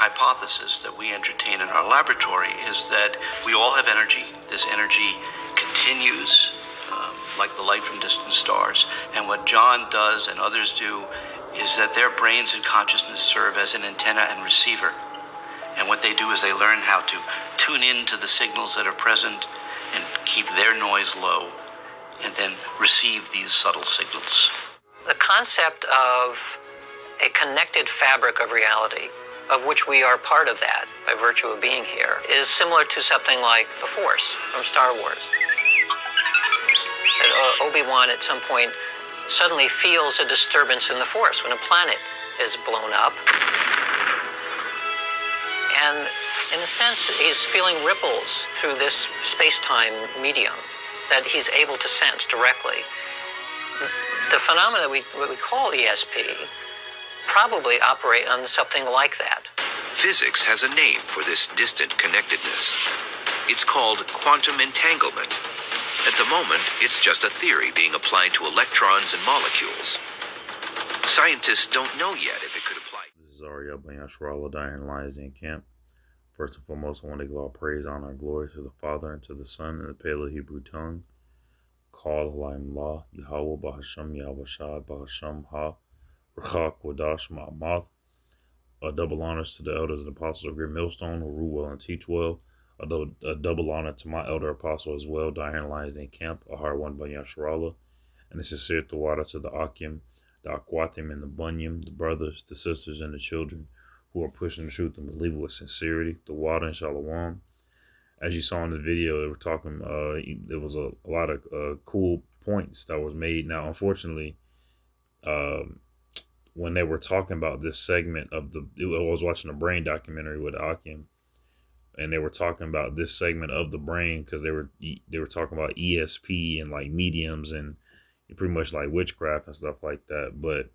hypothesis that we entertain in our laboratory is that we all have energy. This energy continues like the light from distant stars. And what John does and others do is that their brains and consciousness serve as an antenna and receiver. And what they do is they learn how to tune in to the signals that are present and keep their noise low, and then receive these subtle signals. The concept of a connected fabric of reality, of which we are part of that by virtue of being here, is similar to something like the Force from Star Wars. Obi-Wan at some point suddenly feels a disturbance in the Force when a planet is blown up. And in a sense, he's feeling ripples through this space-time medium that he's able to sense directly. The phenomena what we call ESP probably operate on something like that. Physics has a name for this distant connectedness. It's called quantum entanglement. At the moment, it's just a theory being applied to electrons and molecules. Scientists don't know yet if it could apply. This is Ariel Ben Yashar, dying in Lions Den Camp. First and foremost, I want to give all praise, honor, and glory to the Father, and to the Son, in the Paleo Hebrew tongue. Call Halayim La, Yahweh, Bahasham, Yahweh, Bahasham, Ha, Rachak, Wadash, Ma'amath. Double honors to the elders and apostles of Great Millstone, who rule well and teach well. A double honor to my elder apostle as well, Diane Lions Den Camp, Ahar One Ben Yasharallah. And a sincere Tawada to the Akim, the Akwatim, and the Bunyim, the brothers, the sisters, and the children who are pushing the truth and believe it with sincerity. The Wada and Shalom. As you saw in the video, they were talking, there was a lot of cool points that was made. Now, unfortunately, when they were talking about this segment of I was watching a brain documentary with Akim, and they were talking about this segment of the brain because they were talking about ESP and like mediums and pretty much like witchcraft and stuff like that. But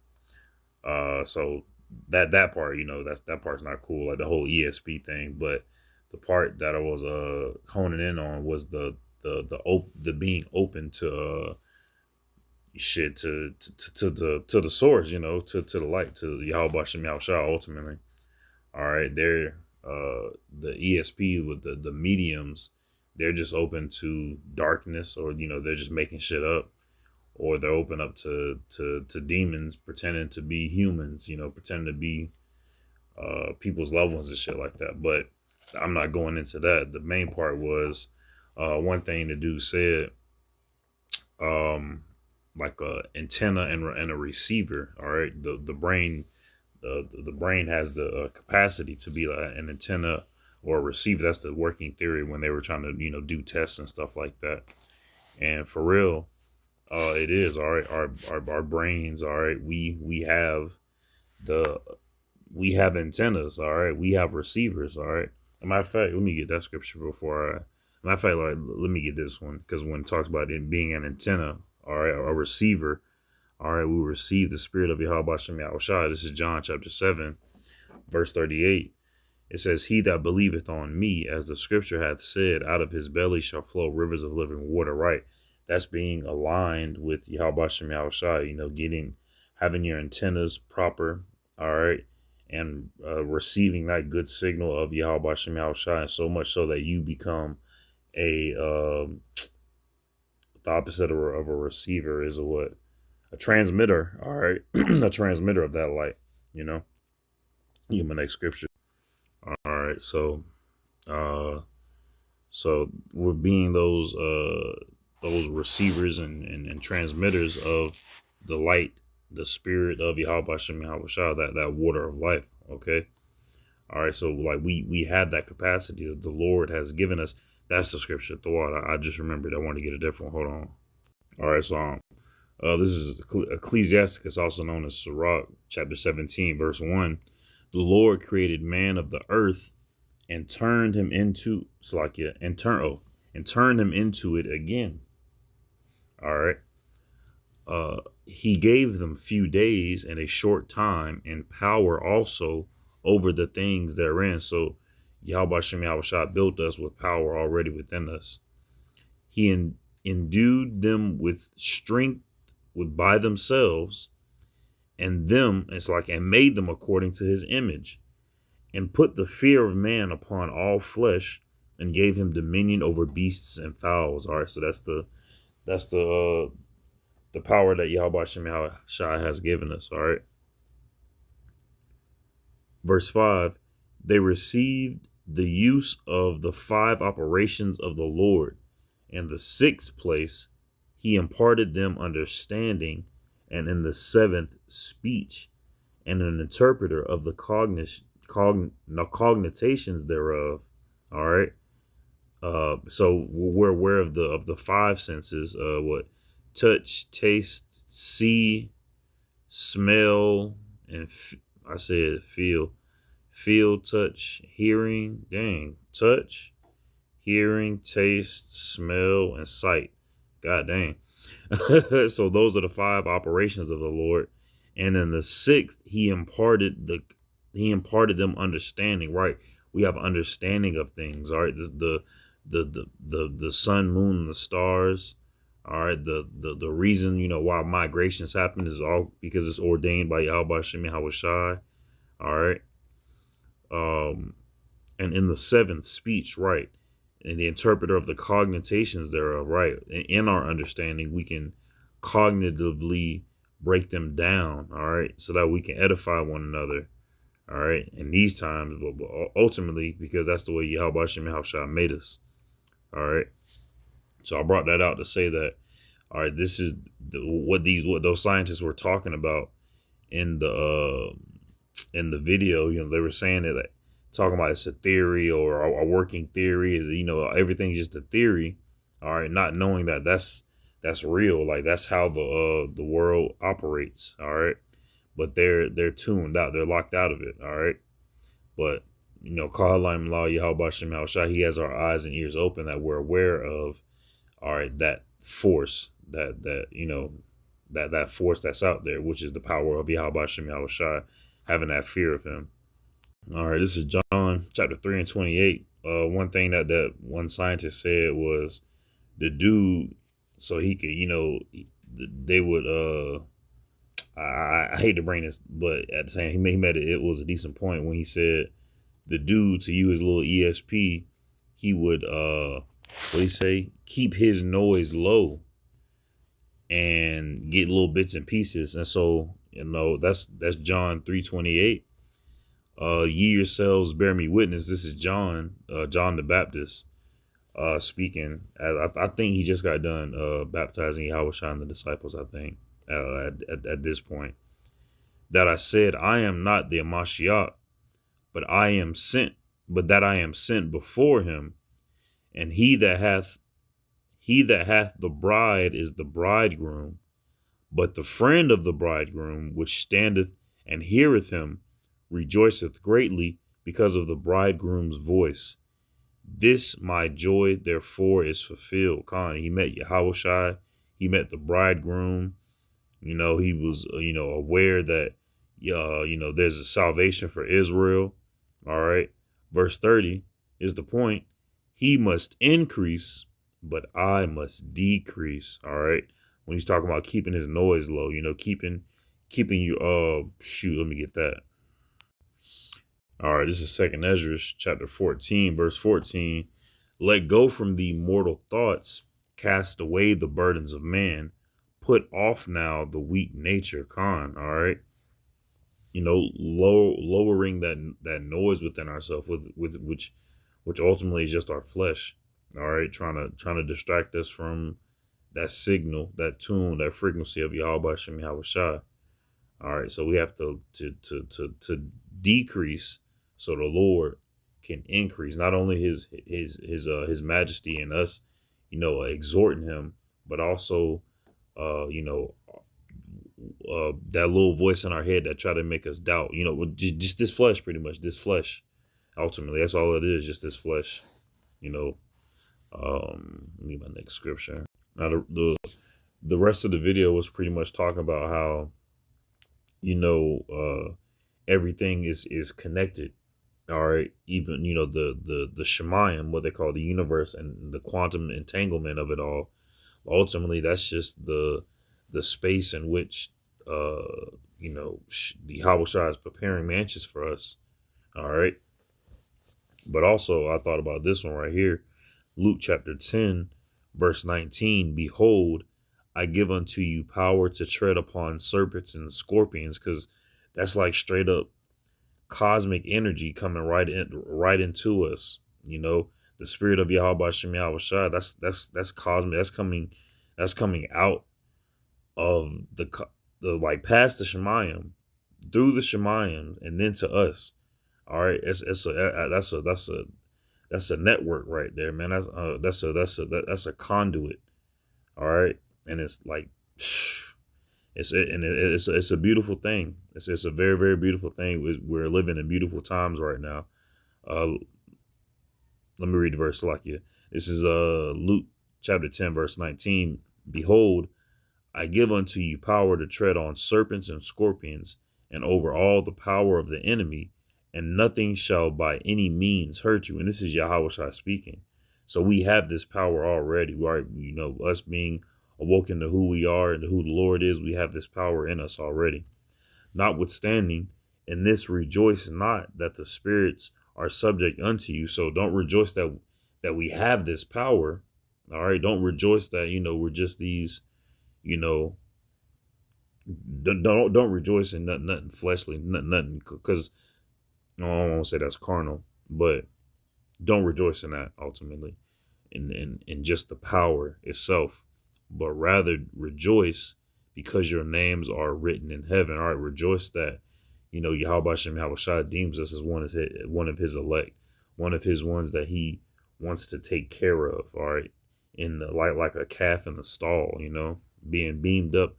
so that part, that part's not cool, like the whole ESP thing. But the part that I was honing in on was the being open to to the source, to the light, to Yahweh Bashem Yahushua ultimately. All right, they're the ESP with the mediums, they're just open to darkness, or they're just making shit up, or they're open up to demons pretending to be humans, pretending to be people's loved ones and shit like that. But I'm not going into that. The main part was one thing the dude said, like a antenna and a receiver. All right, the brain. The brain has the capacity to be like an antenna or a receiver. That's the working theory when they were trying to, do tests and stuff like that. And for real, it is all right. Our brains, all right. We have antennas, all right. We have receivers, all right. As a matter of fact, let me get that scripture before matter of fact, let me get this one, because when it talks about it being an antenna, all right, a receiver. All right, we receive the spirit of Yahweh Bashem Yahushua. This is John chapter 7, verse 38. It says, "He that believeth on me, as the scripture hath said, out of his belly shall flow rivers of living water." Right. That's being aligned with Yahweh Bashem Yahushua, having your antennas proper. All right. And receiving that good signal of Yahweh Bashem Yahushua, and so much so that you become the opposite of a receiver is a transmitter, all right, a transmitter of that light, my next scripture. All right, so we're being those receivers and transmitters of the light, the spirit of Yahweh Bashem Yahushua, that water of life. Okay, all right, so like we have that capacity that the Lord has given us. That's the scripture. I just remembered. I want to get a different one. Hold on. All right, so this is Ecclesiasticus, also known as Sirach, chapter 17, verse 1. The Lord created man of the earth and turned him into turned him into it again. All right. He gave them few days and a short time, and power also over the things therein. So Yahweh Shem Yahushua built us with power already within us. He endued them with strength by themselves, and made them according to his image, and put the fear of man upon all flesh, and gave him dominion over beasts and fowls. All right, so that's the power that Yahweh Shem Shai has given us. All right. Verse 5, they received the use of the 5 operations of the Lord. In the 6th place, he imparted them understanding, and in the 7th, speech, and an interpreter of the cogitations thereof. All right. So we're aware of the 5 senses. What? Touch, taste, see, smell, and I said feel, touch, hearing. Dang, touch, hearing, taste, smell, and sight. God dang. So those are the 5 operations of the Lord. And in the 6th, he imparted them understanding. Right, we have understanding of things. All right, the sun, moon, and the stars. All right, the reason why migrations happen is all because it's ordained by Yahweh Shem Shai. All right, and in the 7th, speech. Right, and the interpreter of the cogitations thereof. Right, in our understanding, we can cognitively break them down. All right, so that we can edify one another. All right, in these times, but ultimately, because that's the way Yahweh Shem Shai made us. All right. So I brought that out to say that, all right, this is what those scientists were talking about in the video. They were saying that, talking about it's a theory or a working theory. Is everything's just a theory. All right, not knowing that that's real. Like that's how the world operates. All right, but they're tuned out. They're locked out of it. All right, but Kahalayim La Yahweh Shem Shai, he has our eyes and ears open that we're aware of. All right, that force, that force that's out there, which is the power of Yahweh Shem Shai, having that fear of him. All right, this is John chapter 3 and 28. One thing that one scientist said was the dude, so he could, they would, I hate to bring this, but at the same, he made it was a decent point when he said the dude, to use his little ESP, he would what do you say? Keep his noise low and get little bits and pieces. And so, that's John 3:28. Ye yourselves bear me witness. This is John the Baptist speaking. I think he just got done baptizing Yahweh and the disciples, I think, at this point. That I said, I am not the Mashiach, but that I am sent before him. And he that hath the bride is the bridegroom, but the friend of the bridegroom, which standeth and heareth him, rejoiceth greatly because of the bridegroom's voice. This my joy, therefore, is fulfilled. He met Yahushua, he met the bridegroom. He was, aware that, there's a salvation for Israel. All right. Verse 30 is the point. He must increase, but I must decrease. All right. When he's talking about keeping his noise low, keeping you, let me get that. All right. This is 2nd Ezra chapter 14, verse 14. Let go from the mortal thoughts, cast away the burdens of man, put off now the weak nature. All right. Lowering that noise within ourselves, with which ultimately is just our flesh. All right, trying to distract us from that signal, that tune, that frequency of Yahweh Shem Shai. All right, so we have to decrease so the Lord can increase. Not only his majesty in us, exhorting him, but also that little voice in our head that try to make us doubt. Just this flesh, pretty much this flesh. Ultimately, that's all it is, just this flesh. Let me my next scripture. Now the rest of the video was pretty much talking about how everything is connected. All right, even the Shemayim, what they call the universe, and the quantum entanglement of it all. Ultimately, that's just the space in which the Yahweh Shai is preparing mansions for us. All right. But also, I thought about this one right here. Luke chapter 10, verse 19. Behold, I give unto you power to tread upon serpents and scorpions, because that's like straight up cosmic energy coming right into us. You know, the spirit of Yahweh Shem Yahweh Shai, that's cosmic. That's coming out of the like past the Shemayim, through the Shemayim, and then to us. All right, that's a network right there, man. That's a conduit. All right, and it's like it's a beautiful thing. It's a very, very beautiful thing. We're living in beautiful times right now. Let me read the verse like you. This is Luke chapter 10, verse 19. Behold, I give unto you power to tread on serpents and scorpions, and over all the power of the enemy, and nothing shall by any means hurt you. And this is Yahweh Shai speaking. So we have this power already, right? You know, us being awoken to who we are and to who the Lord is, we have this power in us already. Notwithstanding, in this rejoice not that the spirits are subject unto you. So don't rejoice that we have this power. All right. Don't rejoice that, you know, we're just these, you know, don't rejoice in nothing fleshly, nothing, because I don't want to say that's carnal, but don't rejoice in that ultimately, in just the power itself, but rather rejoice because your names are written in heaven. All right, rejoice that, you know, Yahweh Shem Yahweh Shai deems us as one of his elect, one of his ones that he wants to take care of. All right, in the like a calf in the stall, you know, being beamed up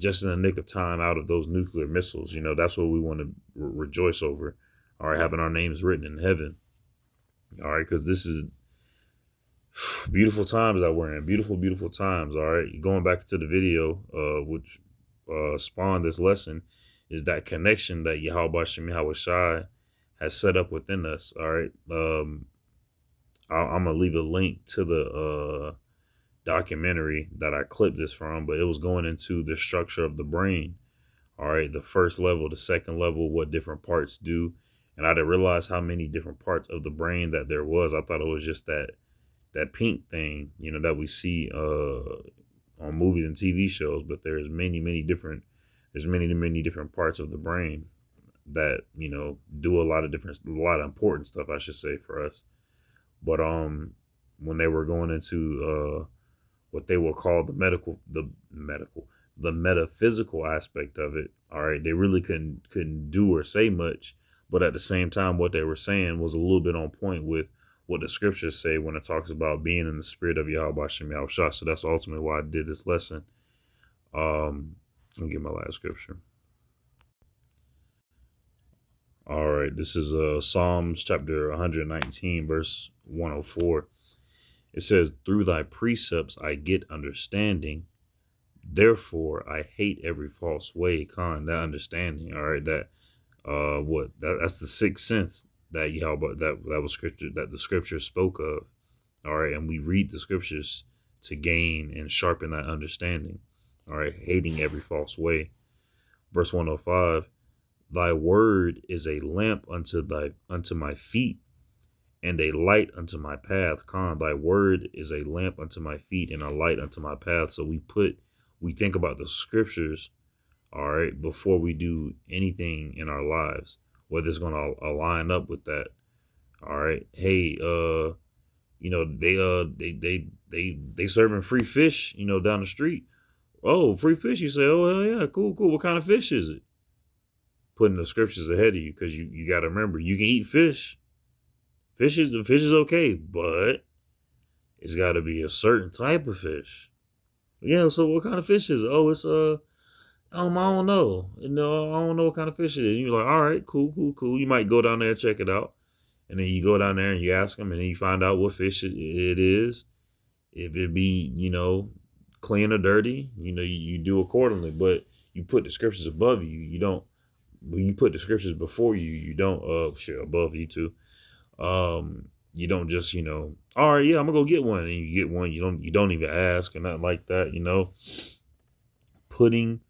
just in the nick of time out of those nuclear missiles. You know, that's what we want to rejoice over. All right, having our names written in heaven. All right, because this is beautiful times that we're in. Beautiful, beautiful times. All right, going back to the video, which spawned this lesson, is that connection that Yahweh Shem Yahweh Shai has set up within us. All right, I'm gonna leave a link to the documentary that I clipped this from, but it was going into the structure of the brain. All right, the first level, the second level, what different parts do. And I didn't realize how many different parts of the brain that there was. I thought it was just that pink thing, you know, that we see on movies and TV shows. But there's many different parts of the brain that, you know, do a lot of important stuff, I should say, for us. But when they were going into what they will call the metaphysical aspect of it, all right, they really couldn't do or say much. But at the same time, what they were saying was a little bit on point with what the scriptures say when it talks about being in the spirit of Yahweh Shem Yahweh Shai. So that's ultimately why I did this lesson. Let me get my last scripture. All right, this is Psalms chapter 119, verse 104. It says, "Through thy precepts I get understanding. Therefore I hate every false way." That understanding. All right, that's the sixth sense that Yahweh that was scripture that the scripture spoke of. All right, and we read the scriptures to gain and sharpen that understanding. All right, hating every false way. Verse 105, "Thy word is a lamp unto my feet, and a light unto my path." Thy word is a lamp unto my feet and a light unto my path. So we think about the scriptures, all right, before we do anything in our lives, whether it's going to align up with that. All right. Hey, you know, they serving free fish, you know, down the street. Oh, free fish. You say, oh, yeah, cool. What kind of fish is it? Putting the scriptures ahead of you, because you got to remember, you can eat fish. Fish is okay, but it's got to be a certain type of fish. Yeah, so what kind of fish is it? Oh, it's I don't know. You know, I don't know what kind of fish it is. And you're like, all right, cool. You might go down there and check it out. And then you go down there and you ask them, and then you find out what fish it is. If it be, you know, clean or dirty, you know, you do accordingly. But you put the scriptures above you. You don't, when you put the scriptures before you, you don't, above you too. You don't just, you know, all right, yeah, I'm gonna go get one. And you get one, you don't even ask or nothing like that, you know. Putting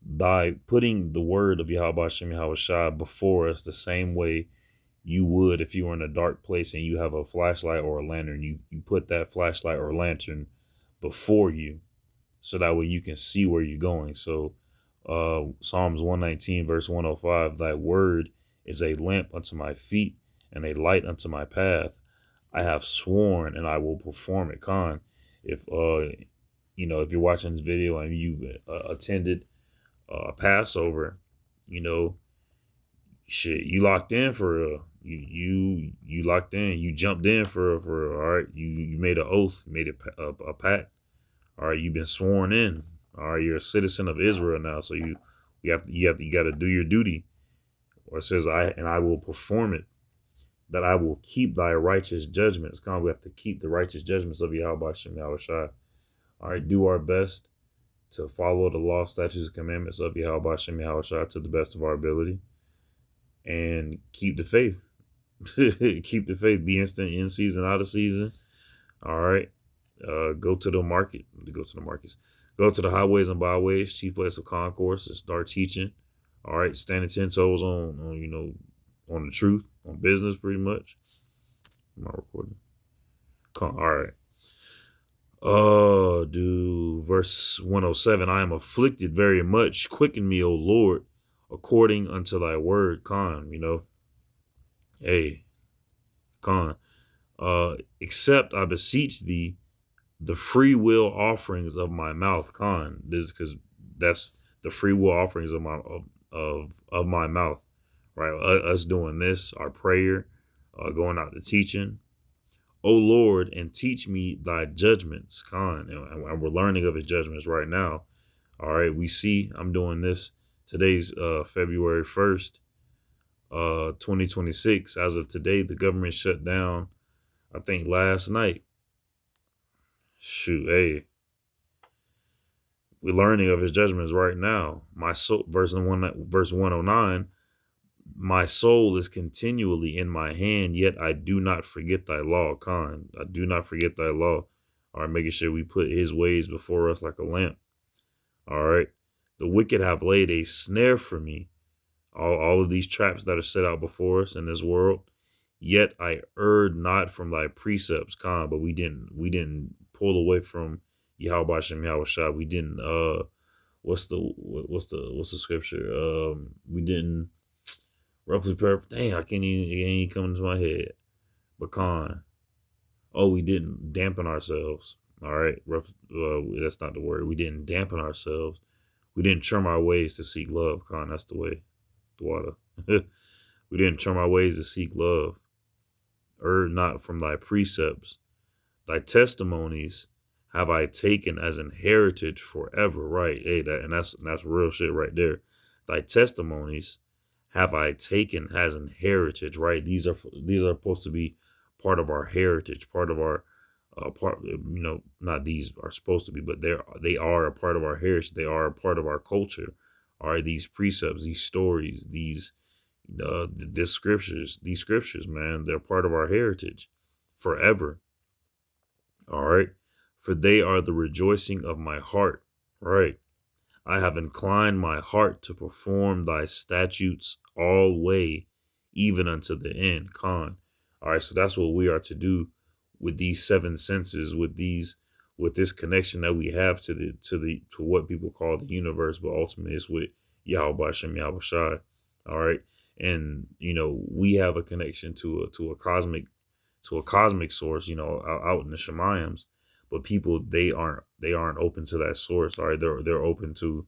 the word of Yahweh Shem Yahweh Shai before us the same way you would if you were in a dark place and you have a flashlight or a lantern. You put that flashlight or lantern before you, so that way you can see where you're going. So Psalms 119 verse 105, thy word is a lamp unto my feet and a light unto my path. I have sworn and I will perform it. Khan, if if you're watching this video and you've attended Passover, you know, shit, you locked in for you locked in, you jumped in for all right, you made an oath, made a pact. All right, you've been sworn in. All right, you're a citizen of Israel now, so you got to do your duty. Or it says, I will perform it, that I will keep thy righteous judgments. Come, we have to keep the righteous judgments of Yahweh Shem Yahushai. All right, do our best to follow the law, statutes, and commandments of Yahweh Shem Yahushai to the best of our ability, and keep the faith. Keep the faith. Be instant in season, out of season. All right. Go to the market. Go to the markets. Go to the highways and byways, chief place of concourse, and start teaching. All right, standing 10 toes on on the truth, on business, pretty much. I'm not recording. All right. Verse 107. I am afflicted very much. Quicken me, O Lord, according unto thy word. Hey, accept, I beseech thee, the free will offerings of my mouth. This is because that's the free will offerings of my mouth, right? Us doing this, our prayer, going out to teaching. O Lord, and teach me thy judgments. And we're learning of his judgments right now. All right, we see I'm doing this. Today's February 1st, 2026. As of today, the government shut down, I think last night. Shoot, hey, we're learning of his judgments right now. My soul, verse 109, my soul is continually in my hand, yet I do not forget thy law. I do not forget thy law. All right, making sure we put his ways before us like a lamp. All right, the wicked have laid a snare for me. All of these traps that are set out before us in this world. Yet I erred not from thy precepts, but we didn't pull away from Yahweh Shem Yahushua. We didn't what's the scripture? We didn't roughly perfect. Dang, it ain't coming to my head. But we didn't dampen ourselves. All right, that's not the word. We didn't dampen ourselves. We didn't trim our ways to seek love. That's the way. The water. We didn't trim our ways to seek love. Err not from thy precepts. Thy testimonies have I taken as an heritage forever. Right. Hey, that's real shit right there. Thy testimonies have I taken as an heritage. Right. These are supposed to be part of our heritage, part of our not these are supposed to be, but they are a part of our heritage. They are a part of our culture. Are these precepts, these stories, these scriptures, man, they're part of our heritage forever. All right. For they are the rejoicing of my heart. Right. I have inclined my heart to perform thy statutes alway, even unto the end. All right. So that's what we are to do with these seven senses, with this connection that we have to what people call the universe, but ultimately it's with Yahweh Shem Yahushai. All right. And, we have a connection to a cosmic source, out in the Shemayams, but people, they aren't open to that source. All right. They're open to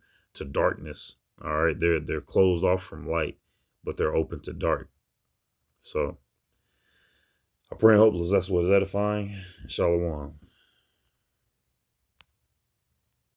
darkness. All right. They're closed off from light, but they're open to dark. So I pray and hope that's what is edifying. Shalom.